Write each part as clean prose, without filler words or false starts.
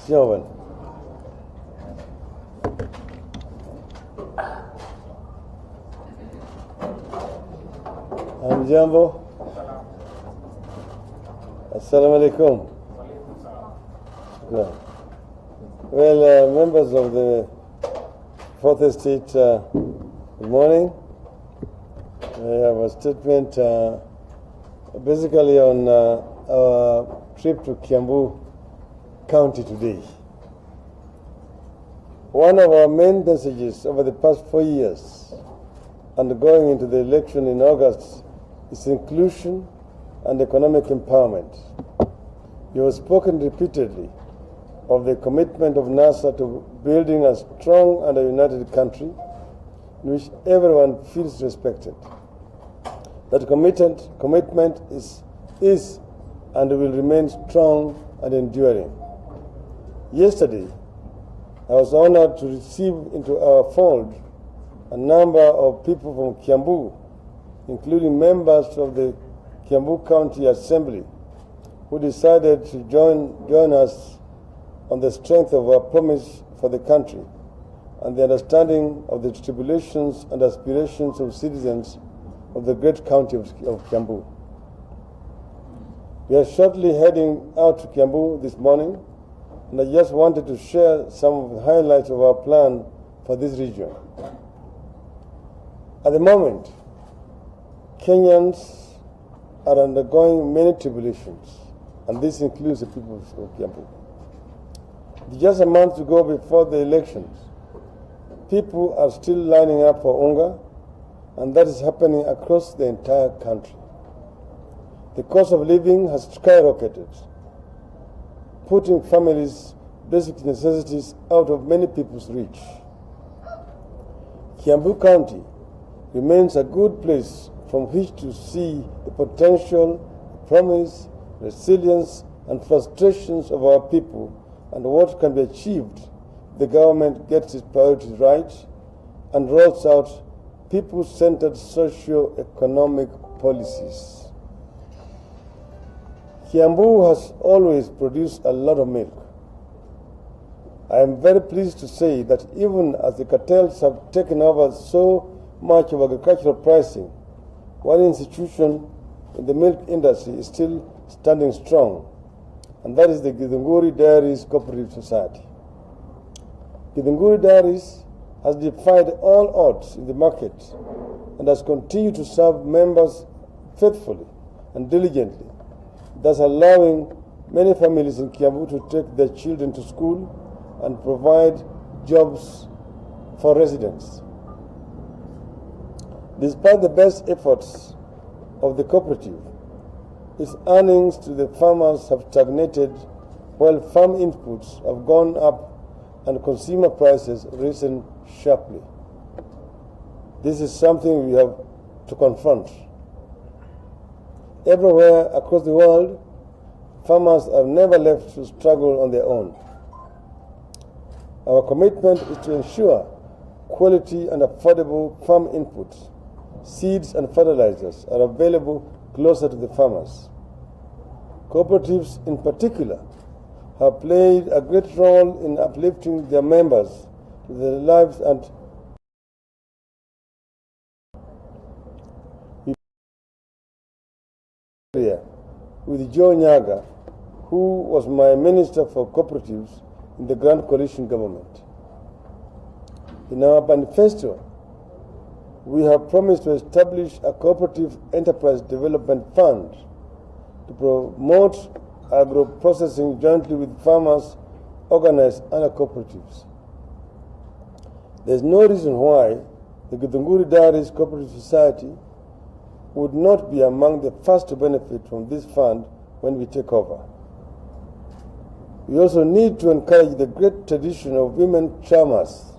Sio. Hamjambo. Assalamu alaikum. Well, members of the Fourth Estate, good morning. I have a statement basically on our trip to Kiambu County today. One of our main messages over the past 4 years and going into the election in August is inclusion and economic empowerment. You have spoken repeatedly of the commitment of NASA to building a strong and a united country in which everyone feels respected. That commitment is and will remain strong and enduring. Yesterday, I was honored to receive into our fold a number of people from Kiambu, including members of the Kiambu County Assembly, who decided to join us on the strength of our promise for the country and the understanding of the tribulations and aspirations of citizens of the great county of Kiambu. We are shortly heading out to Kiambu this morning, and I just wanted to share some of the highlights of our plan for this region. At the moment, Kenyans are undergoing many tribulations, and this includes the people of Kiambu. Just a month to go before the elections, people are still lining up for unga, and that is happening across the entire country. The cost of living has skyrocketed, putting families' basic necessities out of many people's reach. Kiambu County remains a good place from which to see the potential, promise, resilience, and frustrations of our people and what can be achieved if the government gets its priorities right and rolls out people-centered socio-economic policies. Kiambu has always produced a lot of milk. I am very pleased to say that even as the cartels have taken over so much of agricultural pricing, one institution in the milk industry is still standing strong, and that is the Githunguri Dairies Cooperative Society. Githunguri Dairies has defied all odds in the market and has continued to serve members faithfully and diligently, thus allowing many families in Kiambu to take their children to school and provide jobs for residents. Despite the best efforts of the cooperative, its earnings to the farmers have stagnated while farm inputs have gone up and consumer prices risen sharply. This is something we have to confront. Everywhere across the world, farmers are never left to struggle on their own. Our commitment is to ensure quality and affordable farm inputs, seeds and fertilizers are available closer to the farmers. Cooperatives in particular have played a great role in uplifting their members to their lives and with Joe Nyaga, who was my Minister for Cooperatives in the Grand Coalition government. In our manifesto, we have promised to establish a cooperative enterprise development fund to promote agro-processing jointly with farmers, organized under cooperatives. There is no reason why the Githunguri Dairies Cooperative Society would not be among the first to benefit from this fund when we take over. We also need to encourage the great tradition of women farmers,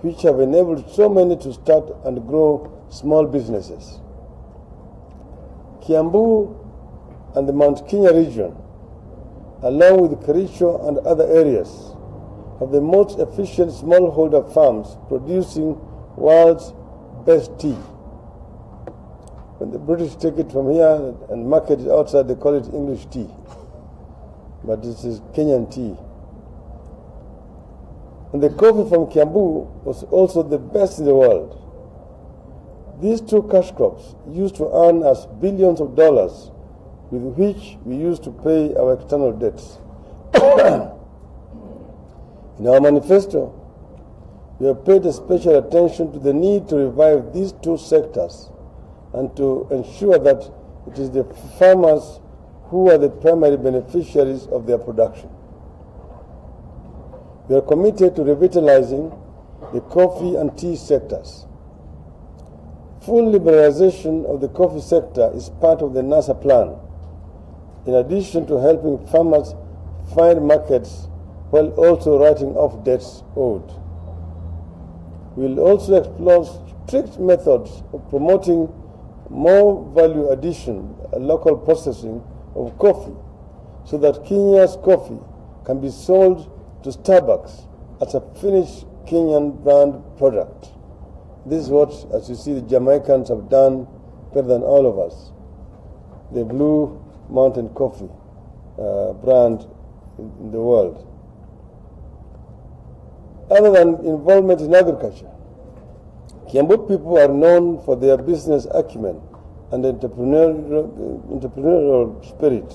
which have enabled so many to start and grow small businesses. Kiambu and the Mount Kenya region, along with Kericho and other areas, of the most efficient smallholder farms producing world's best tea. When the British take it from here and market it outside, they call it English tea. But this is Kenyan tea. And the coffee from Kiambu was also the best in the world. These two cash crops used to earn us billions of dollars with which we used to pay our external debts. In our manifesto, we have paid special attention to the need to revive these two sectors and to ensure that it is the farmers who are the primary beneficiaries of their production. We are committed to revitalizing the coffee and tea sectors. Full liberalization of the coffee sector is part of the NASA plan, in addition to helping farmers find markets while also writing off debts owed. We will also explore strict methods of promoting more value addition and local processing of coffee so that Kenya's coffee can be sold to Starbucks as a finished Kenyan brand product. This is what, as you see, the Jamaicans have done better than all of us. The Blue Mountain Coffee brand in the world. Other than involvement in agriculture, Kiambu people are known for their business acumen and entrepreneurial spirit.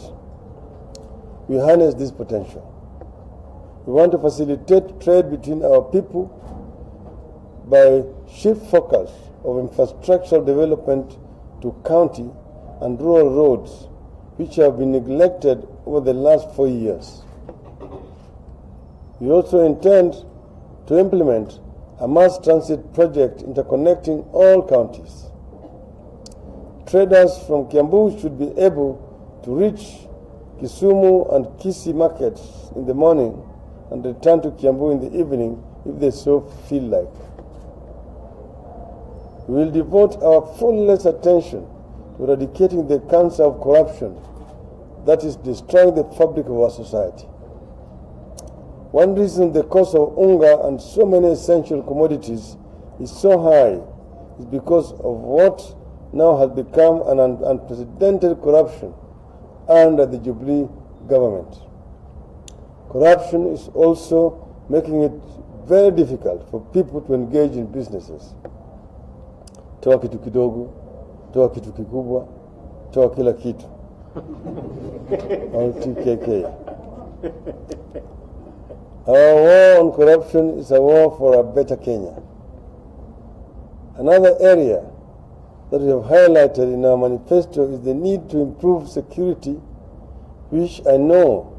We harness this potential. We want to facilitate trade between our people by shift focus of infrastructural development to county and rural roads, which have been neglected over the last 4 years. We also intend to implement a mass transit project interconnecting all counties. Traders from Kiambu should be able to reach Kisumu and Kisii markets in the morning and return to Kiambu in the evening if they so feel like. We will devote our fullest attention to eradicating the cancer of corruption that is destroying the fabric of our society. One reason the cost of unga and so many essential commodities is so high is because of what now has become an unprecedented corruption under the Jubilee government. Corruption is also making it very difficult for people to engage in businesses. Toa kitu kidogo, toa kitu kikubwa, toa kila kitu. All TKK. Our war on corruption is a war for a better Kenya. Another area that we have highlighted in our manifesto is the need to improve security, which I know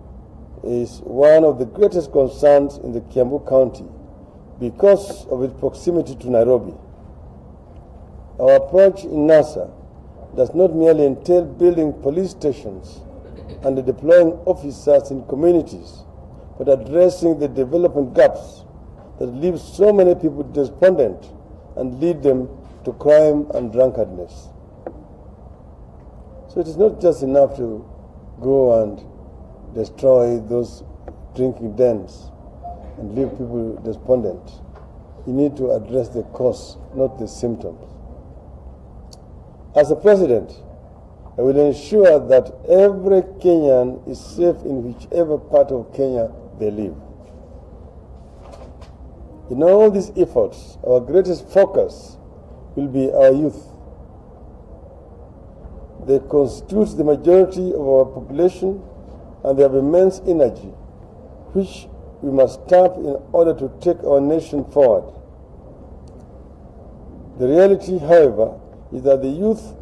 is one of the greatest concerns in the Kiambu County because of its proximity to Nairobi. Our approach in NASA does not merely entail building police stations and deploying officers in communities, but addressing the development gaps that leave so many people despondent and lead them to crime and drunkenness. So it is not just enough to go and destroy those drinking dens and leave people despondent. You need to address the cause, not the symptoms. As a president, I will ensure that every Kenyan is safe in whichever part of Kenya they live. In all these efforts, our greatest focus will be our youth. They constitute the majority of our population and they have immense energy, which we must tap in order to take our nation forward. The reality, however, is that the youth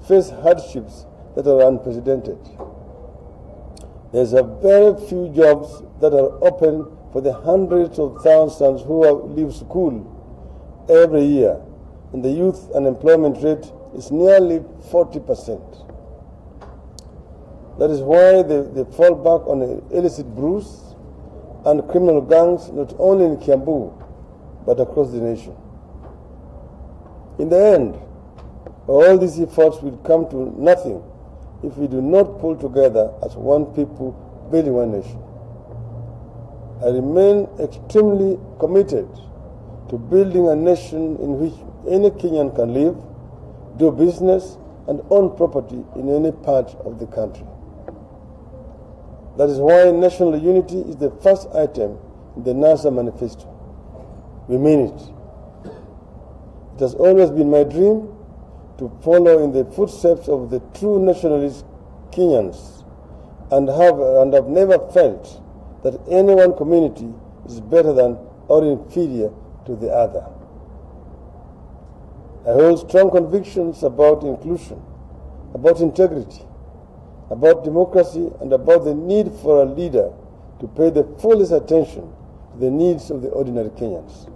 face hardships that are unprecedented. There's a very few jobs that are open for the hundreds of thousands who leave school every year, and the youth unemployment rate is nearly 40%. That is why they fall back on illicit brews and criminal gangs, not only in Kiambu, but across the nation. In the end, all these efforts will come to nothing if we do not pull together as one people building one nation. I remain extremely committed to building a nation in which any Kenyan can live, do business, and own property in any part of the country. That is why national unity is the first item in the NASA manifesto. We mean it. It has always been my dream to follow in the footsteps of the true nationalist Kenyans and have never felt that any one community is better than or inferior to the other. I hold strong convictions about inclusion, about integrity, about democracy, and about the need for a leader to pay the fullest attention to the needs of the ordinary Kenyans.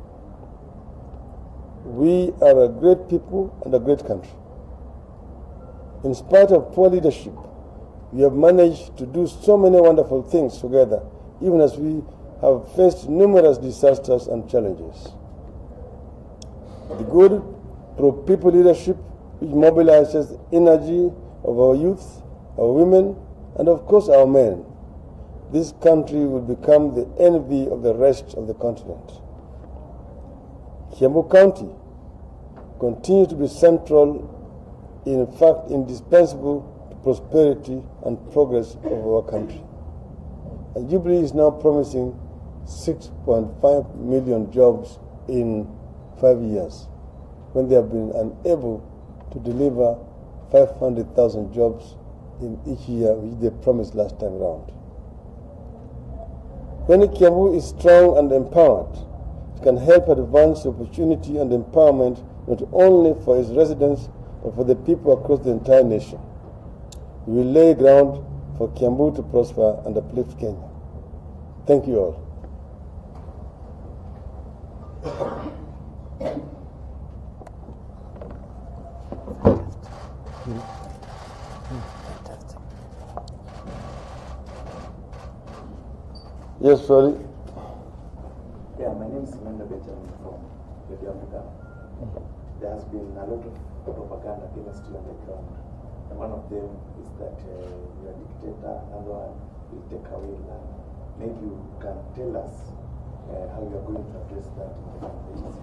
We are a great people and a great country. In spite of poor leadership, we have managed to do so many wonderful things together, even as we have faced numerous disasters and challenges. The good pro-people leadership, which mobilizes the energy of our youth, our women, and of course our men, this country will become the envy of the rest of the continent. Kiambu County continues to be central, in fact indispensable to prosperity and progress of our country. And Jubilee is now promising 6.5 million jobs in 5 years, when they have been unable to deliver 500,000 jobs in each year, which they promised last time around. When Kiambu is strong and empowered, it can help advance opportunity and empowerment not only for its residents, but for the people across the entire nation. We will lay ground for Kiambu to prosper and uplift Kenya. Thank you all. Yes, sorry. Yeah, my name is Amanda Benjamin from Radio Africa. There has been a lot of propaganda against you on the ground. And one of them is that you're a dictator, another one will take away land. Maybe you can tell us how you are going to address that in the campaigns.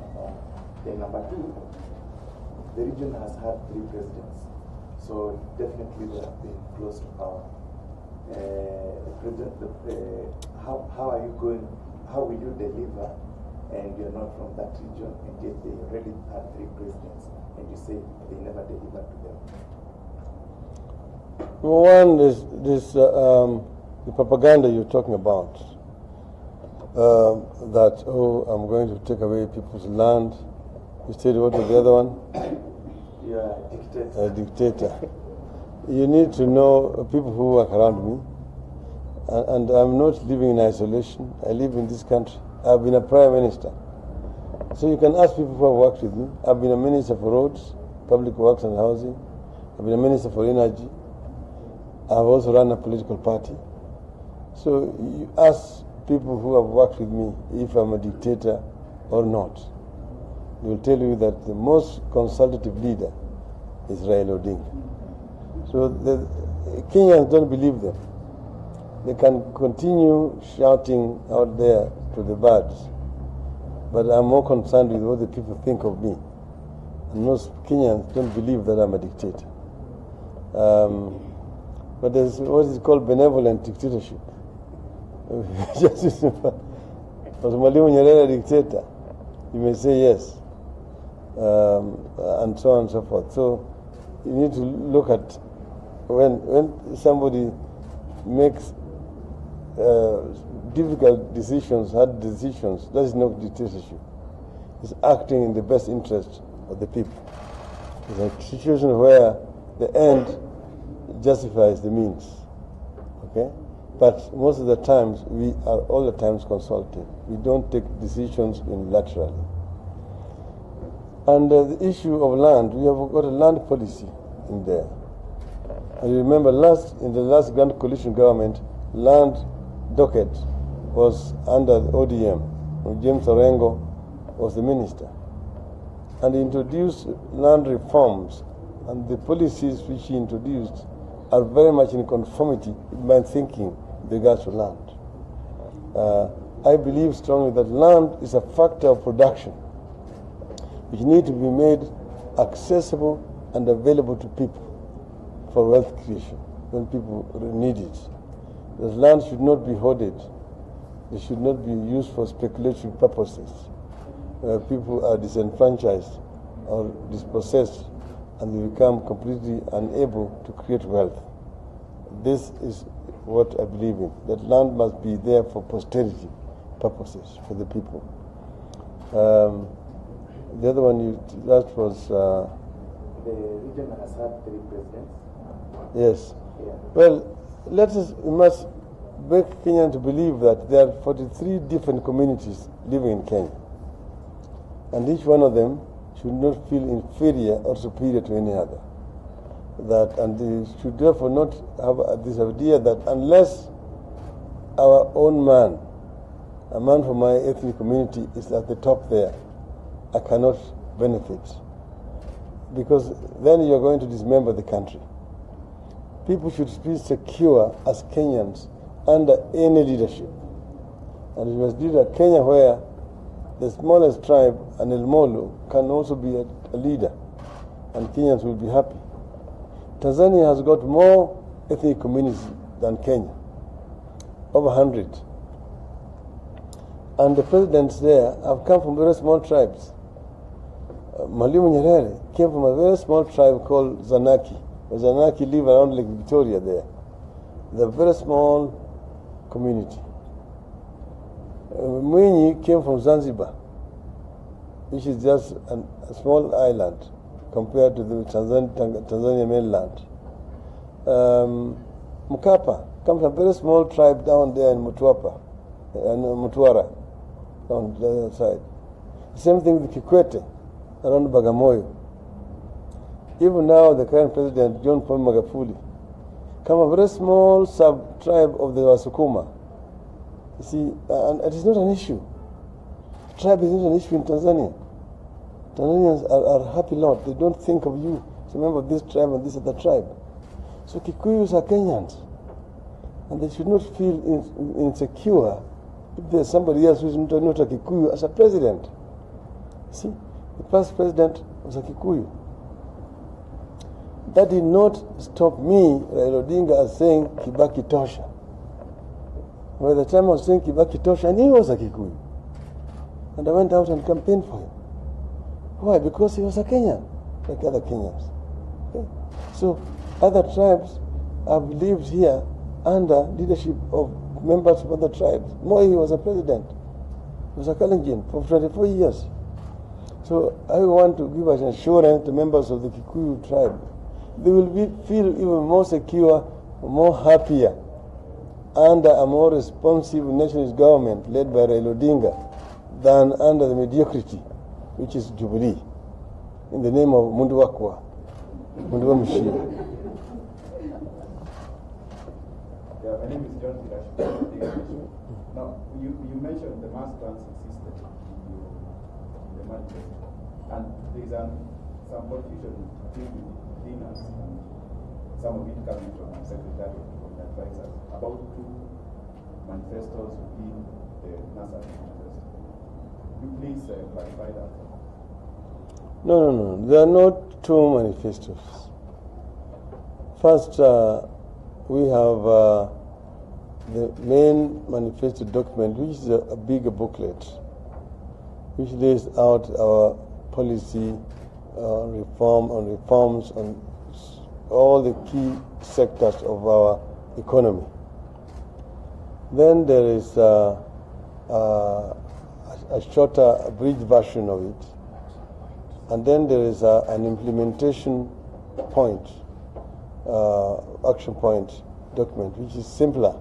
Then number two, the region has had 3 presidents. So definitely they have been close to power. How are you going, how will you deliver, and you're not from that region, and yet they already had 3 presidents, and you say they never delivered to them? One is the propaganda you're talking about, that, oh, I'm going to take away people's land. You said, what was the other one? You're a dictator. A dictator. You need to know people who work around me. And I'm not living in isolation. I live in this country. I've been a prime minister. So you can ask people who have worked with me. I've been a minister for roads, public works and housing. I've been a minister for energy. I've also run a political party. So you ask people who have worked with me if I'm a dictator or not. They will tell you that the most consultative leader is Raila Odinga. So the Kenyans don't believe them. They can continue shouting out there to the birds, but I'm more concerned with what the people think of me. And most Kenyans don't believe that I'm a dictator. But there's what is called benevolent dictatorship. Was Mwalimu Nyerere a dictator? You may say yes, and so on and so forth. So you need to look at when somebody makes difficult decisions, hard decisions, that is not dictatorship. It's acting in the best interest of the people. It's a situation where the end justifies the means. Okay? But most of the times, we are all the times consulting. We don't take decisions unilaterally. And the issue of land, we have got a land policy in there. And you remember in the last Grand Coalition government, land docket was under the ODM, when James Orengo was the minister. And he introduced land reforms, and the policies which he introduced are very much in conformity with my thinking with regards to land. I believe strongly that land is a factor of production which need to be made accessible and available to people for wealth creation when people need it. The land should not be hoarded. It should not be used for speculative purposes. People are disenfranchised or dispossessed and they become completely unable to create wealth. This is what I believe in, that land must be there for posterity purposes for the people. The other one you asked was... the region has had 3 presidents. Yes. Yeah. Well, we must make Kenyans to believe that there are 43 different communities living in Kenya. And each one of them should not feel inferior or superior to any other. And they should therefore not have this idea that unless our own man, a man from my ethnic community, is at the top there, I cannot benefit. Because then you are going to dismember the country. People should be secure as Kenyans under any leadership. And we must lead a Kenya where the smallest tribe, an El Molo, can also be a leader, and Kenyans will be happy. Tanzania has got more ethnic communities than Kenya, over 100. And the presidents there have come from very small tribes. Mwalimu Nyerere came from a very small tribe called Zanaki. The Zanaki live around Lake Victoria there. They're a very small community. Mwinyi came from Zanzibar, which is just a small island compared to the Tanzania mainland. Mkapa comes from a very small tribe down there in Mtwapa, Mtwara, on the other side. Same thing with Kikwete, around Bagamoyo. Even now, the current president, John Paul Magufuli, comes from a very small sub-tribe of the Wasukuma. You see, and it is not an issue. Tribe is not an issue in Tanzania. Tanzanians are a happy lot. They don't think of you as a member of this tribe and this other tribe. So Kikuyus are Kenyans. And they should not feel insecure if there's somebody else who is not a Kikuyu as a president. See, the past president was a Kikuyu. That did not stop me, Raila Odinga, as saying Kibaki Tosha. By the time I was saying Kibaki Tosha, I knew he was a Kikuyu. And I went out and campaigned for him. Why? Because he was a Kenyan, like other Kenyans. Okay? So other tribes have lived here under leadership of members of other tribes. Moi was a president. He was a Kalenjin for 24 years. So I want to give an assurance to members of the Kikuyu tribe. They will feel even more secure, more happier under a more responsive nationalist government led by Raila Odinga than under the mediocrity, which is Jubilee, in the name of Munduwakwa, Munduwamishia. Yeah, my name is John Kirash. Now, you mentioned the mass transit system in the manifesto, and there is some confusion between cleaners and some of it coming from the Secretariat, from the advisors, about 2 manifestos within the NASA manifesto. Could you please clarify that? No. There are not 2 manifestos. First, we have the main manifesto document, which is a bigger booklet, which lays out our policy reforms on all the key sectors of our economy. Then there is a shorter, abridged version of it. And then there is an implementation point, action point document, which is simpler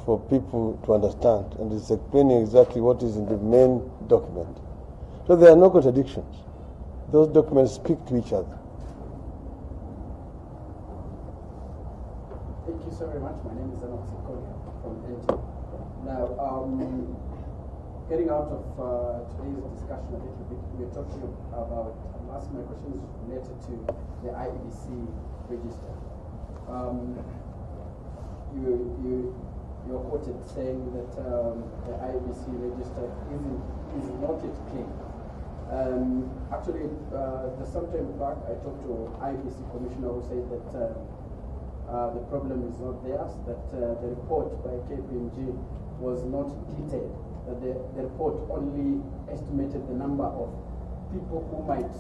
for people to understand, and it's explaining exactly what is in the main document. So there are no contradictions. Those documents speak to each other. Thank you so very much. My name is Enoch Sikolia from NT. Now, getting out of today's discussion a little bit, we're talking about, I'm asking my questions related to the IEBC register. You you're quoted saying that the IBC register is not yet clean. Actually, some time back, I talked to IBC commissioner who said that the problem is not theirs, that the report by KPMG was not detailed, that the report only estimated the number of people who might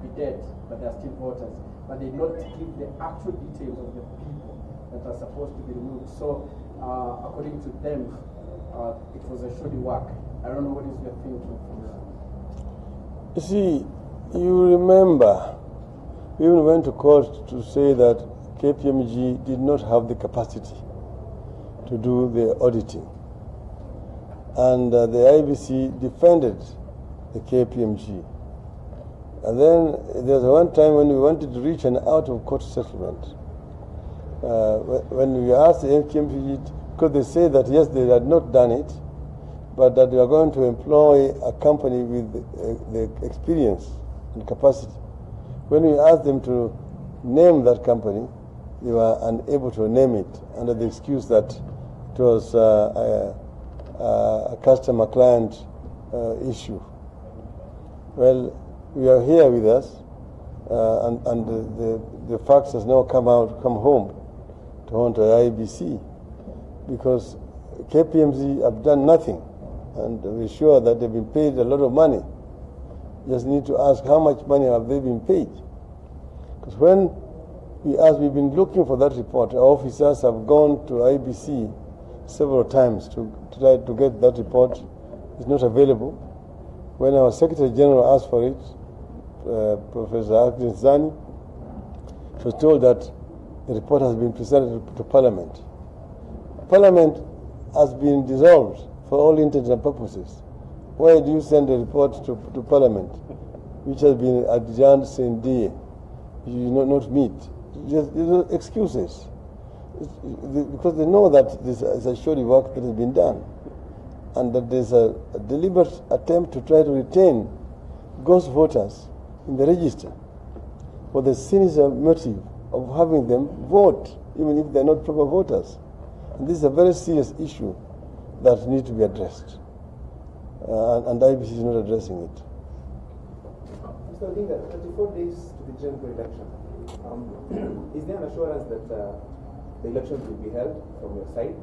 be dead, but they are still voters, but they did not give the actual details of the people that are supposed to be removed. So, according to them, it was a shoddy work. I don't know what is your thinking from that. You see, you remember, we even went to court to say that KPMG did not have the capacity to do the auditing. And the IBC defended the KPMG. And then there was one time when we wanted to reach an out-of-court settlement. When we asked the KPMG, could they say that yes, they had not done it, but that they are going to employ a company with the experience and capacity. When we asked them to name that company, they were unable to name it under the excuse that it was a customer-client issue. Well, we are here with us, and the facts has now come home to haunt the IBC, because KPMG have done nothing, and we're sure that they've been paid a lot of money. Just need to ask how much money have they been paid. Because when we've been looking for that report, our officers have gone to IBC several times to try to get that report. It's not available. When our Secretary General asked for it, Professor Agnes Zani, she was told that the report has been presented to Parliament. Parliament has been dissolved for all intents and purposes. Why do you send a report to Parliament, which has been adjourned since day? You not meet. There's no excuses. Because they know that this is a shoddy work that has been done, and that there's a deliberate attempt to try to retain ghost voters in the register for the sinister motive of having them vote, even if they're not proper voters. And this is a very serious issue that needs to be addressed. And IBC is not addressing it. Mr. Odinga, 34 days to the general election. Is there an assurance that the elections will be held from your side,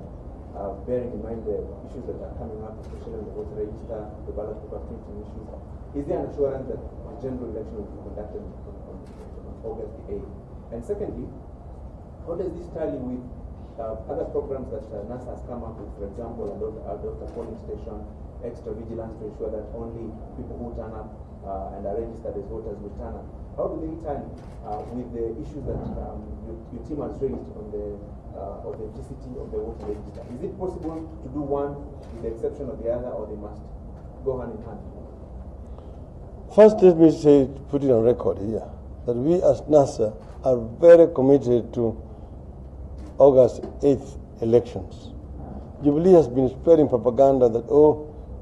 bearing in mind the issues that are coming up, especially on the voter register, the ballot paper printing issues? Is there an assurance that the general election will be conducted on August the 8th? And secondly, how does this tally with other programs that NASA has come up with, for example, at the polling station, extra vigilance to ensure that only people who turn up and are registered as voters will turn up? How do they tally with the issues that your team has raised on the authenticity of the voter register? Is it possible to do one with the exception of the other, or they must go hand in hand? First, let me say, put it on record here, that we as NASA are very committed to August 8th elections. Jubilee has been spreading propaganda that,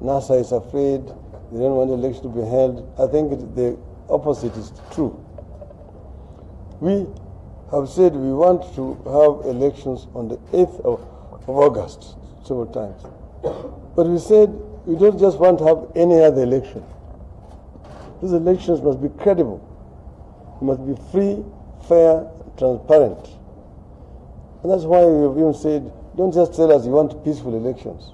NASA is afraid, they don't want the election to be held. I think the opposite is true. We have said we want to have elections on the 8th of August several times. But we said we don't just want to have any other election. These elections must be credible. They must be free, fair, transparent. And that's why we have even said, don't just tell us you want peaceful elections.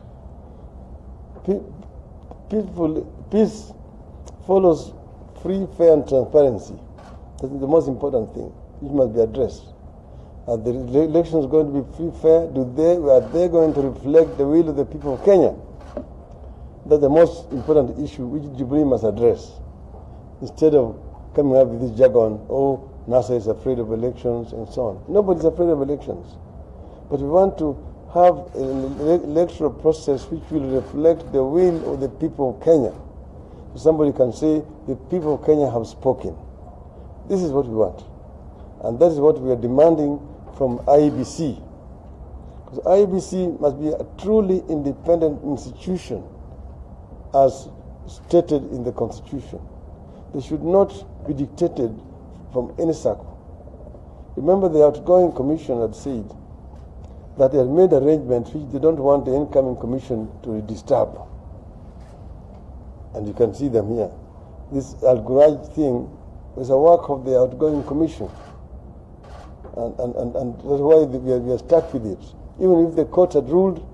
Peace follows free, fair, and transparency. That's the most important thing, which must be addressed. Are the elections going to be free, fair? Are they going to reflect the will of the people of Kenya? That's the most important issue which Jubilee must address. Instead of coming up with this jargon, NASA is afraid of elections and so on. Nobody's afraid of elections. But we want to have an electoral process which will reflect the will of the people of Kenya. So somebody can say, the people of Kenya have spoken. This is what we want. And that is what we are demanding from IBC. Because IBC must be a truly independent institution as stated in the Constitution. They should not be dictated from any circle. Remember, the outgoing commission had said that they have made arrangements which they don't want the incoming commission to disturb. And you can see them here. This Al-Guraj thing was a work of the outgoing commission. And that's why we are stuck with it. Even if the court had ruled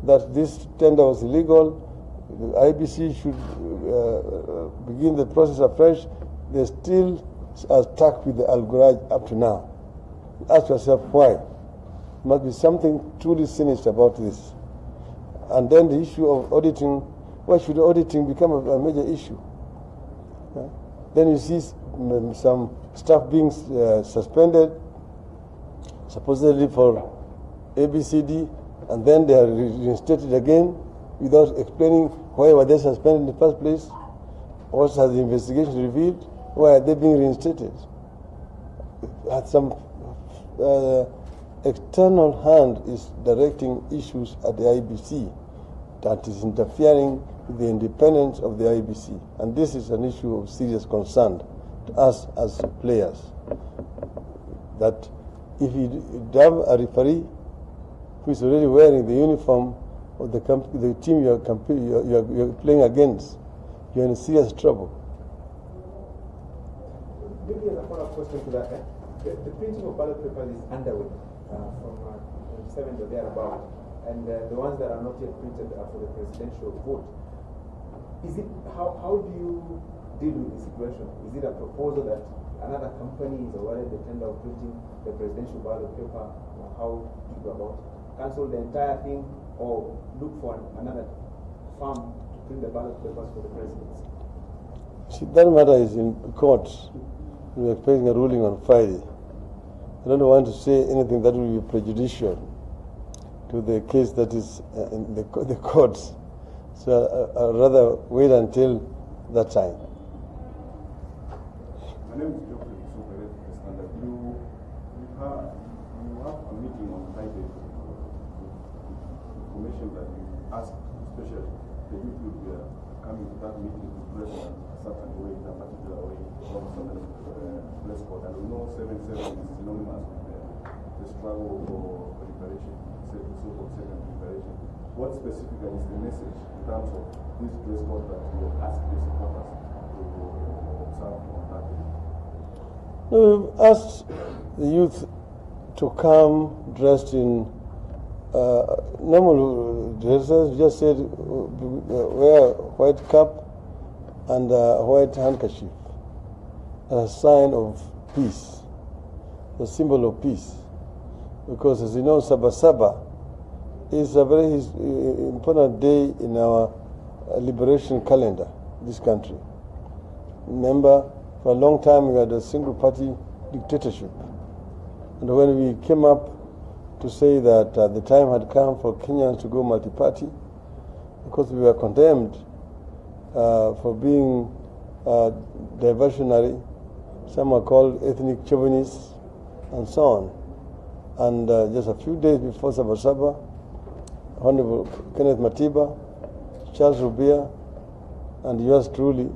that this tender was illegal, the IBC should begin the process afresh, they still are stuck with the Al-Guraj up to now. Ask yourself why. There must be something truly sinister about this. And then the issue of auditing, why should auditing become a major issue? Then you see some staff being suspended, supposedly for ABCD, and then they are reinstated again without explaining why were they suspended in the first place. What has the investigation revealed? Why are they being reinstated? Some external hand is directing issues at the IBC that is interfering with the independence of the IBC. And this is an issue of serious concern to us as players. That if you have a referee who is already wearing the uniform of the team you're playing against, you're in serious trouble. Maybe as a follow-up question to that, the printing of ballot papers is underway from 27 or thereabout, and the ones that are not yet printed are for the presidential vote. Is it how do you deal with the situation? Is it a proposal that another company is awarded the tender of printing the presidential ballot paper? How do you go about it? Cancel the entire thing or look for another firm to print the ballot papers for the presidency? See, that matter is in court. We're expecting a ruling on Friday. I don't want to say anything that will be prejudicial to the case that is in the courts. So I'd rather wait until that time. My name is Dr. You have a meeting on Friday. Information that you asked, especially the youth will be coming to that meeting to dress in a certain way, in a particular way, from certain dress code. And we know 7/7 is synonymous with the struggle for liberation, so-called second liberation. What specifically is the message in terms of this dress code that you ask the supporters to observe on that day? No, we've asked the youth to come dressed in normal dresses. Just said wear white cap and a white handkerchief as a sign of peace, the symbol of peace. Because as you know, Sabasaba is a very important day in our liberation calendar, this country. Remember, for a long time we had a single party dictatorship. And when we came up to say that the time had come for Kenyans to go multi-party, because we were condemned for being diversionary, some are called ethnic chauvinists, and so on. And just a few days before Sabasaba, Honorable Kenneth Matiba, Charles Rubia, and yours truly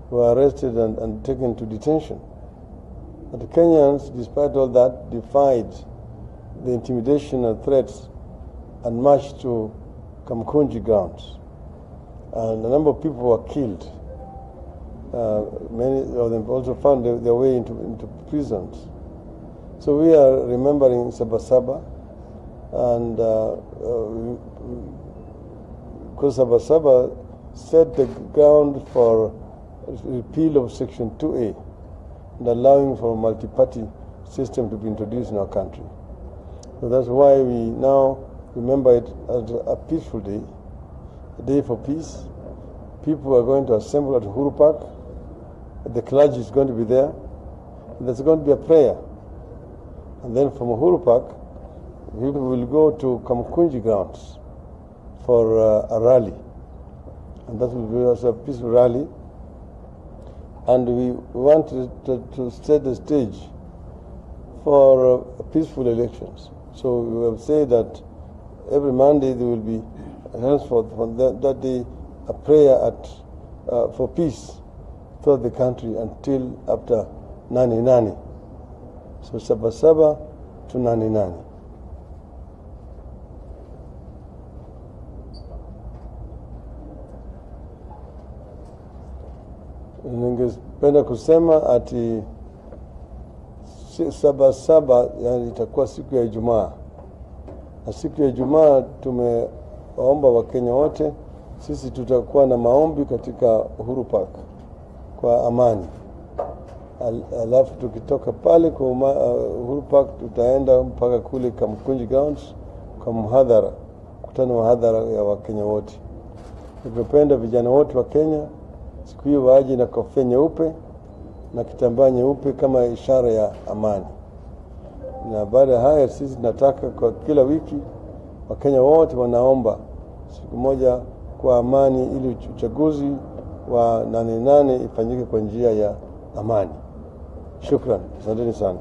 were arrested and taken to detention. But the Kenyans, despite all that, defied the intimidation and threats and marched to Kamkunji grounds. And a number of people were killed. Many of them also found their way into prisons. So we are remembering Sabasaba, and because Sabasaba set the ground for repeal of Section 2A and allowing for a multi-party system to be introduced in our country. So that's why we now remember it as a peaceful day, a day for peace. People are going to assemble at Uhuru Park. The clergy is going to be there. And there's going to be a prayer. And then from Uhuru Park, people will go to Kamkunji grounds for a rally. And that will be also a peaceful rally. And we want to set the stage for peaceful elections. So we have said that every Monday there will be, henceforth from that day, a prayer for peace throughout the country until after Nani Nani. So Sabasaba to Nani Nani. Ningependa kusema ati Sabasaba yani itakuwa siku ya Ijumaa. Na siku ya Ijumaa tumewaomba Wakenya wote, sisi tutakuwa na maombi katika Uhuru Park kwa amani. Alafu tukitoka pale kwa Uhuru Park tutaenda mpaka kule Kamkunji Grounds kwa mhadhara, mkutano wa hadhara ya Wakenya wote. Tungependa vijana wote wa Kenya siku hiyo waje na kofia nyeupe na kitambaa nyeupe kama ishara ya amani. Na baada ya haya sisi tunataka kwa kila wiki Wakenya wote wanaomba siku moja kwa amani ili uchaguzi wa 8/8 ifanyike kwa njia ya amani. Shukran. Asanteni sana.